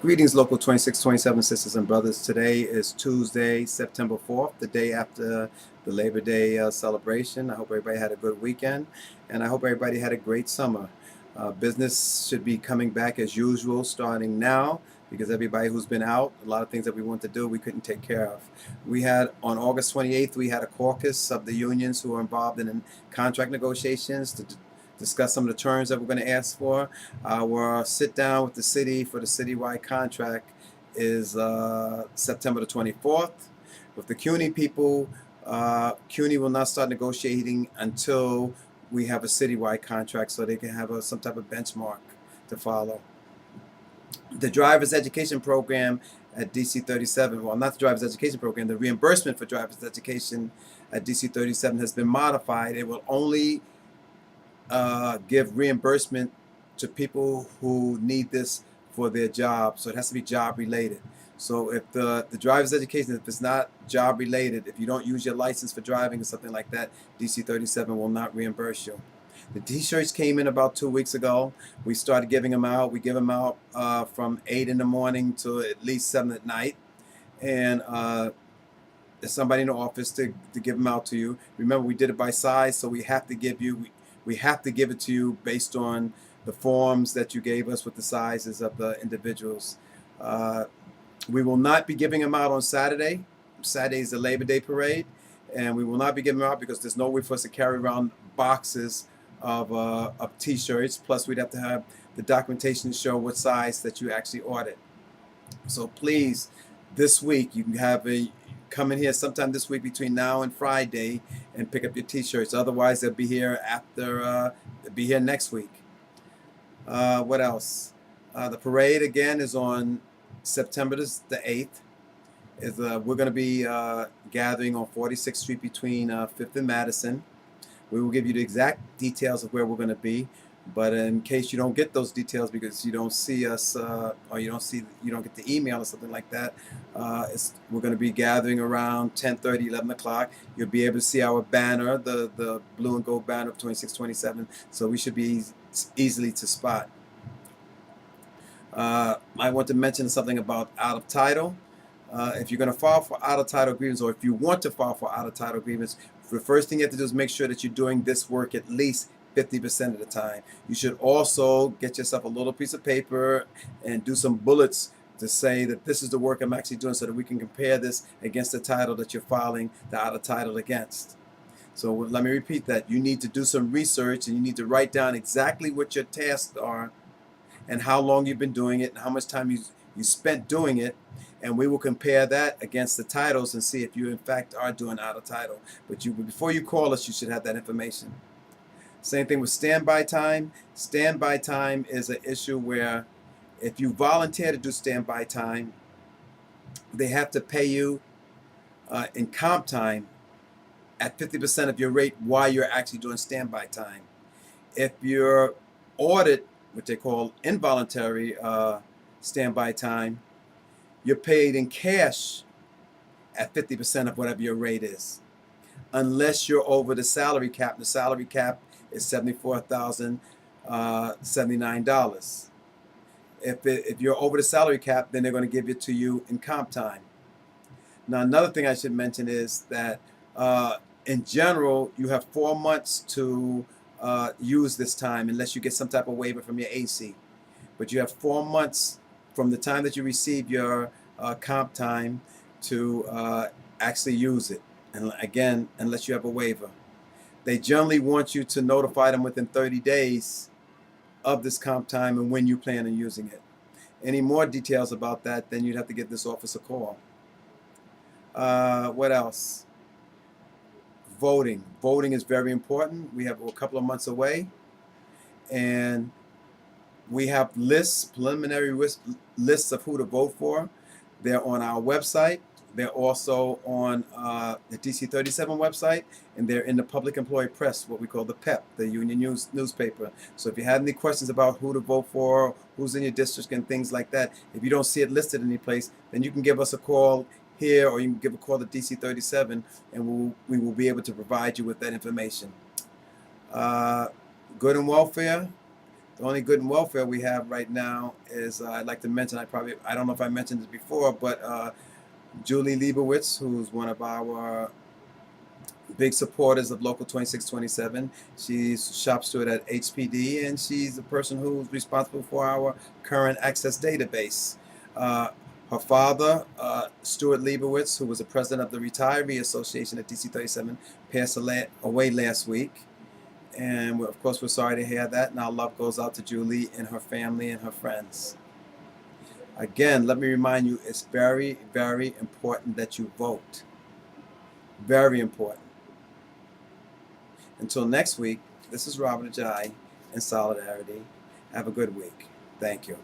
Greetings, Local 2627 sisters and brothers. Today is Tuesday, September 4th, the day after the Labor Day celebration. I hope everybody had a good weekend, and I hope everybody had a great summer. Business should be coming back as usual starting now, because everybody who's been out, a lot of things that we want to do, we couldn't take care of. We had, on August 28th, we had a caucus of the unions who are involved in contract negotiations to discuss some of the terms that we're going to ask for. Our sit down with the city for the citywide contract is September the 24th. With the CUNY people, CUNY will not start negotiating until we have a citywide contract, so they can have some type of benchmark to follow. The driver's education program at DC 37, well, not the driver's education program, the reimbursement for driver's education at DC 37 has been modified. It will only give reimbursement to people who need this for their job, so it has to be job related. So if the driver's education, if it's not job related, if you don't use your license for driving or something like that, DC 37 will not reimburse you. The t-shirts came in about 2 weeks ago. We started giving them out. We give them out from 8 in the morning to at least 7 at night, and there's somebody in the office to give them out to you. Remember, we did it by size, so we have to give it to you based on the forms that you gave us with the sizes of the individuals. We will not be giving them out on Saturday. Saturday is the Labor Day parade, and we will not be giving them out because there's no way for us to carry around boxes of t-shirts. Plus, we'd have to have the documentation to show what size that you actually ordered. So please, this week, you can come in here sometime this week between now and Friday and pick up your t-shirts. Otherwise, they'll be here next week. What else? The parade again is on September the 8th. We're going to be gathering on 46th Street between 5th and Madison. We will give you the exact details of where we're going to be, but in case you don't get those details because you don't see us or you don't get the email or something like that, we're going to be gathering around 10:30, 11 o'clock. You'll be able to see our banner, the blue and gold banner of 2627, so we should be easily to spot. I want to mention something about out of title. If you're going to file for out of title grievance, or if you want to file for out of title grievance, the first thing you have to do is make sure that you're doing this work at least 50% of the time. You should also get yourself a little piece of paper and do some bullets to say that this is the work I'm actually doing, so that we can compare this against the title that you're filing the out of title against. So let me repeat that. You need to do some research, and you need to write down exactly what your tasks are and how long you've been doing it and how much time you spent doing it, and we will compare that against the titles and see if you in fact are doing out of title. But before you call us, you should have that information. Same thing with standby time. Standby time is an issue where if you volunteer to do standby time, they have to pay you in comp time at 50% of your rate while you're actually doing standby time. If you're ordered, what they call involuntary standby time, you're paid in cash at 50% of whatever your rate is, unless you're over the salary cap. The salary cap is $74,079. If you're over the salary cap, then they're going to give it to you in comp time. Now, another thing I should mention is that in general, you have 4 months to use this time unless you get some type of waiver from your AC. But you have 4 months from the time that you receive your comp time to actually use it. And again, unless you have a waiver. They generally want you to notify them within 30 days of this comp time and when you plan on using it. Any more details about that, then you'd have to give this office a call. What else? Voting. Voting is very important. We have a couple of months away, and we have preliminary lists of who to vote for. They're on our website. They're also on the DC 37 website, and they're in the Public Employee Press, what we call the PEP, the union newspaper. So if you have any questions about who to vote for, who's in your district, and things like that, if you don't see it listed any place, then you can give us a call here, or you can give a call to DC 37, and we will be able to provide you with that information. Good and welfare. The only good and welfare we have right now is I'd like to mention, I don't know if I mentioned this before, but Julie Leibowitz, who's one of our big supporters of Local 2627. She's shop steward at HPD, and she's the person who's responsible for our current access database. Uh, Her father, Stuart Leibowitz, who was the president of the Retiree Association at DC 37, passed away last week. And of course, we're sorry to hear that. And our love goes out to Julie and her family and her friends. Again, let me remind you, it's very, very important that you vote. Very important. Until next week, this is Robert Ajay in Solidarity. Have a good week. Thank you.